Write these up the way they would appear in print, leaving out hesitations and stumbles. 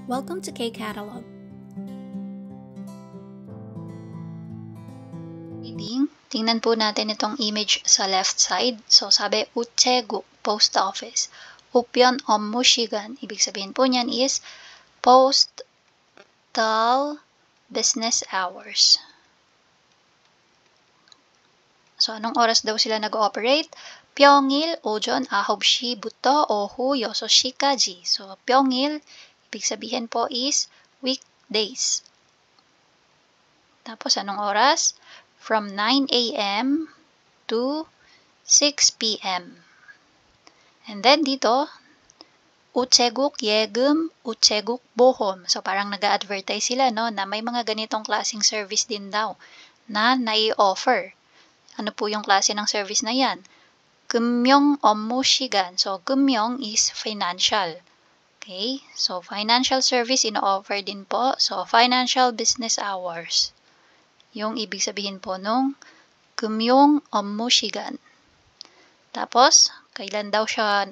Welcome to K-Catalog. Reading, tingnan po natin itong image sa left side. So, sabi, 우체국, post office. 우편 업무 시간, ibig sabihin po niyan is postal business hours. So, anong oras daw sila nag-ooperate? 평일 오전 9시부터 오후 6시까지. So, 평일, ibig sabihin po is weekdays. Tapos, anong oras? From 9 a.m. to 6 p.m. And then dito, 우체국 예금, 우체국 보험. So parang nag-a-advertise sila no, na may mga ganitong klaseng service din daw na nai-offer. Ano po yung klase ng service na yan? 금융 업무 시간. So 금융 is financial. Okay? So financial service ino-offer din po. So financial business hours. Yung ibig sabihin po nung 금융 업무 시간. Tapos, kailan daw siya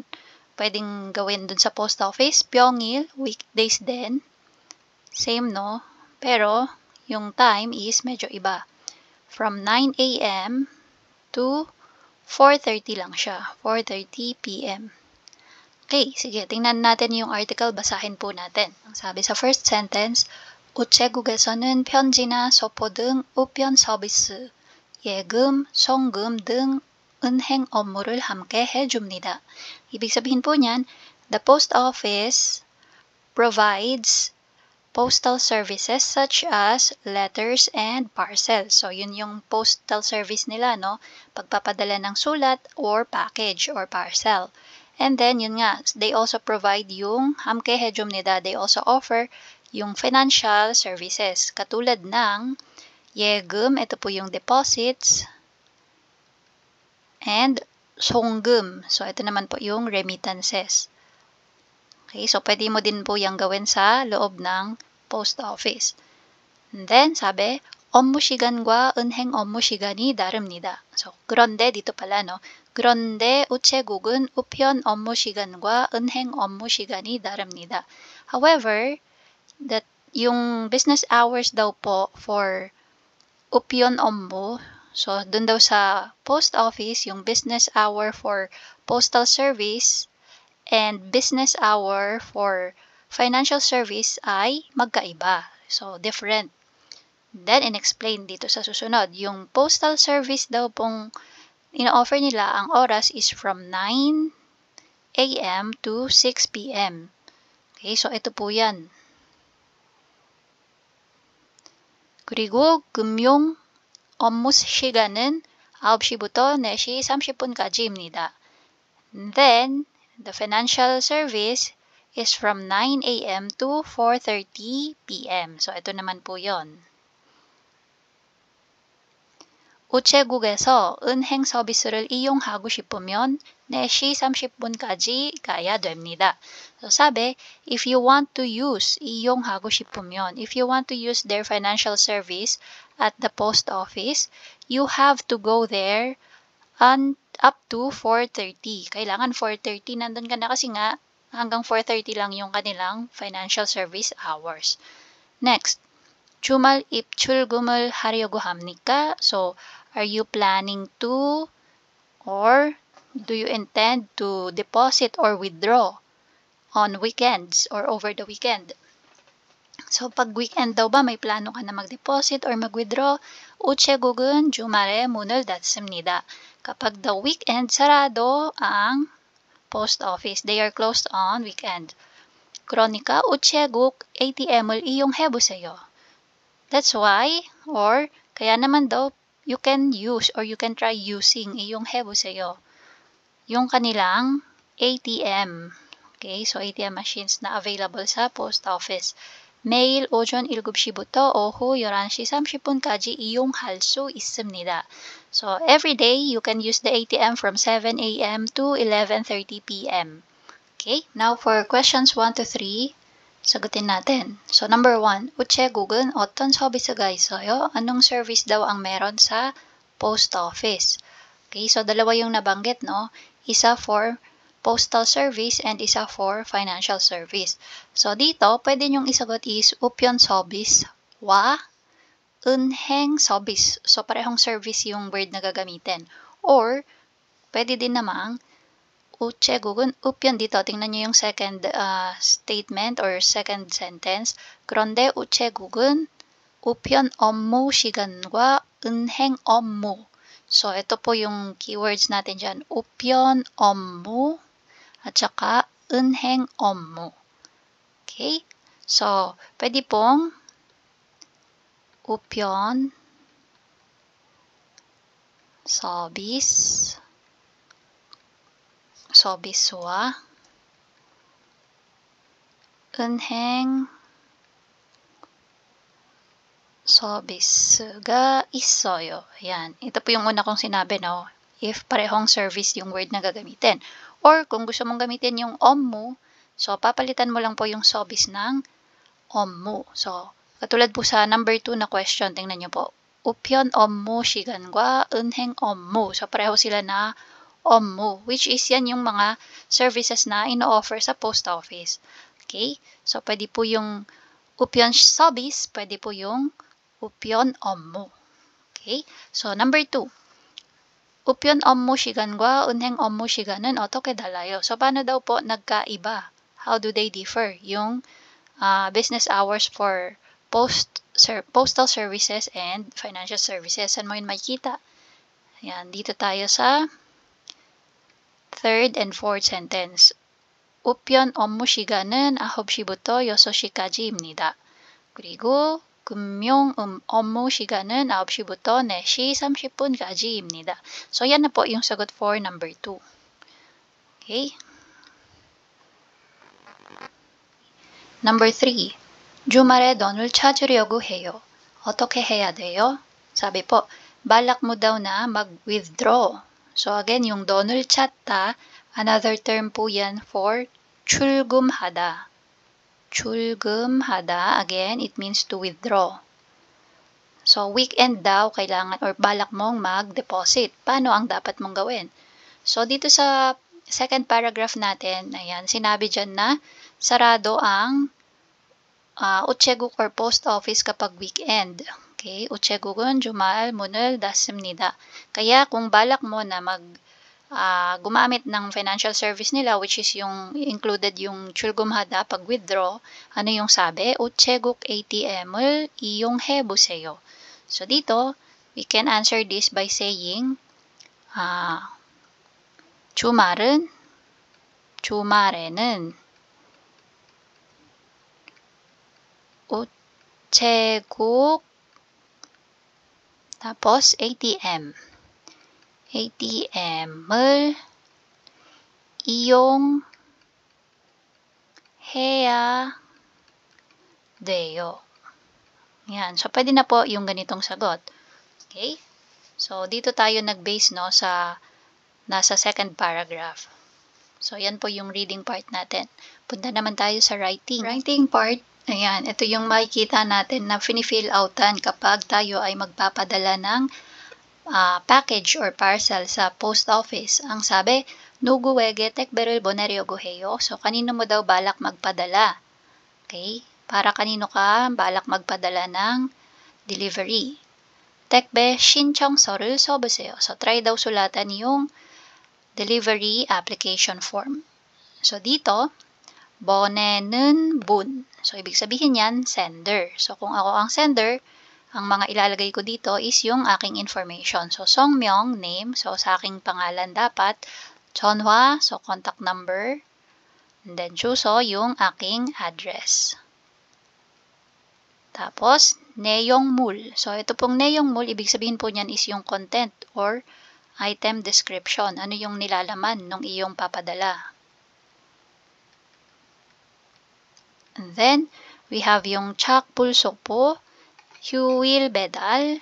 pwedeng gawin dun sa post office? 평일, weekdays din. Same, no? Pero, yung time is medyo iba. From 9 a.m. to 4:30 lang siya. 4:30 p.m. Okay, sige. Tingnan natin yung article. Basahin po natin. Ang sabi sa first sentence, 우체국에서는 편지나 서포 등 우편 서비스, 예금, 송금 등 은행 업무를 함께 해줍니다. Ibig sabihin po niyan, the post office provides postal services such as letters and parcels. So, yun yung postal service nila, no? Pagpapadala ng sulat or package or parcel. And then, yun nga, they also provide yung 함께 해줍니다. They also offer yung financial services. Katulad ng 예금, ito po yung deposits, and 송금. So, ito naman po yung remittances. Okay, so pwede mo din po yung gawin sa loob ng post office. And then, sabi, 업무 시간과 은행 업무 시간이 다릅니다. So, 그런데 dito pala, no? 그런데 우체국은 우편 업무 시간과 은행 업무 시간이 다릅니다. However, that yung business hours daw po for 우편 업무, so dun daw sa post office, yung business hour for postal service and business hour for financial service ay magkaiba. So, different. Then, in-explain dito sa susunod. Yung postal service daw pong ina-offer nila, ang oras is from 9 a.m. to 6 p.m. Okay, so ito po yan. 그리고 금융 업무 시간은 9시부터 4시 30분까지입니다. Then, the financial service is from 9 a.m. to 4:30 p.m. So, ito naman po yon. 우체국에서 은행 서비스를 이용하고 싶으면 4시 30분까지 가야 됩니다. So, sabi, if you want to use, 이용하고 싶으면, if you want to use their financial service at the post office, you have to go there up to 4:30. Kailangan 4:30 nandun ka na kasi nga hanggang 4:30 lang yung kanilang financial service hours. Next, 주말 입출금을 하려고 합니까? So, are you planning to or do you intend to deposit or withdraw on weekends or over the weekend? So, pag weekend daw ba may plano ka na mag-deposit or mag-withdraw, 우체국은 주말에 문을 닫습니다. Kapag the weekend, sarado ang post office. They are closed on weekend. 그러니까 우체국 ATM을 이용해보세요. That's why, or kaya naman daw, you can use or you can try using, 이용해보세요, yung kanilang ATM. Okay, so ATM machines na available sa post office. 매일 오전 7시부터 오후 11시 30분까지 이용할 수 있습니다. So, every day, you can use the ATM from 7 a.m. to 11:30 p.m. Okay, now for questions 1 to 3, sagutin natin. So, number 1, 우체국은 어떤 서비스가 있어요? Anong service daw ang meron sa post office? Okay, so dalawa yung nabanggit, no? Isa for postal service and isa for financial service. So dito, pwede nyong isagot is upyon service wa 은행 service. So parehong service yung word na gagamitin. Or pwede din namang 우체국은 upyon dito. Tingnan nyo yung second statement or second sentence. 그런데 우체국은 우편 업무 시간과 은행 업무. So, ito po yung keywords natin dyan. 우편 업무 at saka 은행 업무. Okay? So, pwede pong 우편 service 서비스와 은행 서비스가 있어요. Ayan. Ito po yung una kong sinabi, no? If parehong service yung word na gagamitin. Or kung gusto mong gamitin yung 업무, so papalitan mo lang po yung service ng 업무. So, katulad po sa number 2 na question, tingnan nyo po. 우편 업무 시간과 은행 업무. So, pareho sila na 업무, which is yan yung mga services na ino-offer sa post office. Okay? So, pwede po yung 우편 service, pwede po yung 우편 업무. Okay? So, number 2. 우편 업무 시간과 은행 업무 시간은 어떻게 달라요? So, paano daw po nagkaiba? How do they differ? Yung business hours for postal services and financial services. Saan mo yun makikita? Ayan, dito tayo sa third and fourth sentence. 우편 업무 시간은 9시부터 6시까지입니다. 그리고 금융 업무 시간은 9시부터 4시 30분까지입니다. So, yan na po yung sagot for number 2. Okay? Number 3. 주말에 돈을 찾으려고 해요. 어떻게 해야 돼요? Sabi po, balak mo daw na mag-withdraw. So again, yung 돈을 찾다, another term po yan for 출금하다. 출금하다, again, it means to withdraw. So weekend daw, kailangan or balak mong mag-deposit. Paano ang dapat mong gawin? So dito sa second paragraph natin, ayan, sinabi dyan na sarado ang 우체국 or post office kapag weekend. Okay, 우체국은 주말 문을 닫습니다. Kaya kung balak mo na gumamit ng financial service nila, which is yung included yung 출금하다 pag withdraw, ano yung sabi? 우체국 ATM을 이용해 보세요. So dito, we can answer this by saying 주말에는 우체국 tapos ATM을 이용해야 돼요. Yan. So, pwede na po yung ganitong sagot. Okay? So, dito tayo nag-base, no, sa nasa second paragraph. So, yan po yung reading part natin. Punta naman tayo sa writing. Writing part, ayan, ito yung makikita natin na fini-fill outan kapag tayo ay magpapadala ng package or parcel sa post office. Ang sabi, 누구에게 택배를 보내려고 해요. So, kanino mo daw balak magpadala? Okay? Para kanino ka balak magpadala ng delivery? 택배 신청서를 써보세요. So, try daw sulatan yung delivery application form. So, dito, 보내는 분. So, ibig sabihin yan, sender. So, kung ako ang sender, ang mga ilalagay ko dito is yung aking information. So, 성명, name. So, sa aking pangalan dapat, 전화, so contact number. And then, 주소, yung aking address. Tapos, 내용물. So, ito pong 내용물, ibig sabihin po niyan is yung content or item description. Ano yung nilalaman ng iyong papadala. And then, we have yung 착불속보, 휴일 배달,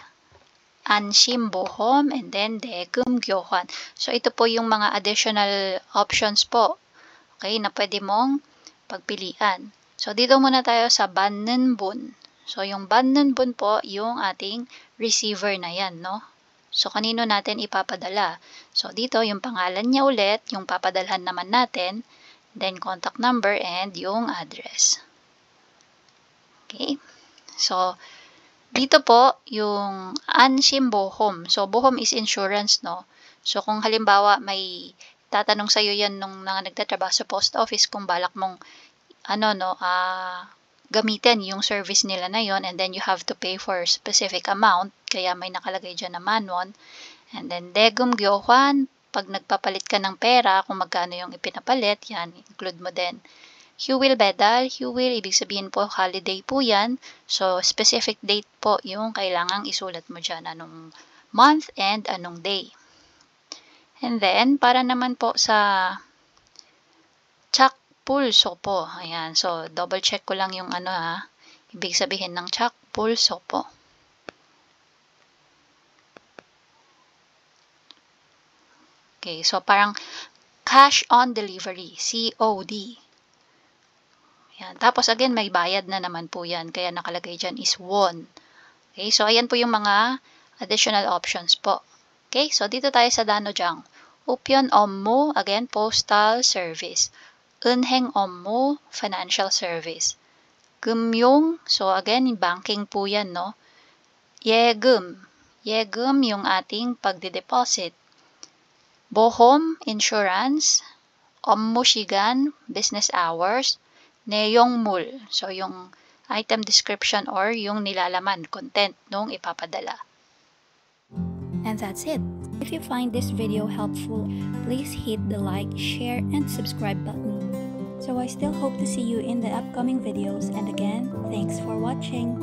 안심보험, and then 대금 교환. So, ito po yung mga additional options po. Okay, na pwede mong pagpilian. So, dito muna tayo sa 받는 분. So, yung 받는 분 po, yung ating receiver na yan, no? So, kanino natin ipapadala? So, dito yung pangalan niya ulit, yung papadalhan naman natin, then contact number and yung address. Okay? So, dito po yung Ansim Bohom. So, Bohom is insurance, no? So, kung halimbawa may tatanong sa'yo yan nung nagtatrabaho sa post office kung balak mong gamitin yung service nila na yon, and then you have to pay for specific amount, kaya may nakalagay dyan na manwon. And then Degum Gyohwan, pag nagpapalit ka ng pera, kung magkano yung ipinapalit, yan, include mo din. Huil Bedal, Huil, ibig sabihin po holiday po yan. So, specific date po yung kailangang isulat mo dyan, anong month and anong day. And then, para naman po sa Chak Pulso po. Ayan. So, double check ko lang yung ibig sabihin ng Chak Pulso po. Okay. So, parang cash on delivery. COD. Ayan. Tapos, again, may bayad na naman po yan. Kaya nakalagay dyan is won. Okay. So, ayan po yung mga additional options po. Okay. So, dito tayo sa Danojang. Upyon Ommu, again, postal service. Unheng Ommu, financial service. Gumyong, so again, banking po yan, no? Yegum, Yegum yung ating pagdideposit. Bohom, insurance. Ommu Shigan, business hours. Neyongmul, so yung item description or yung nilalaman, content nung ipapadala. And that's it. If you find this video helpful, please hit the like, share, and subscribe button. So I still hope to see you in the upcoming videos, and again, thanks for watching.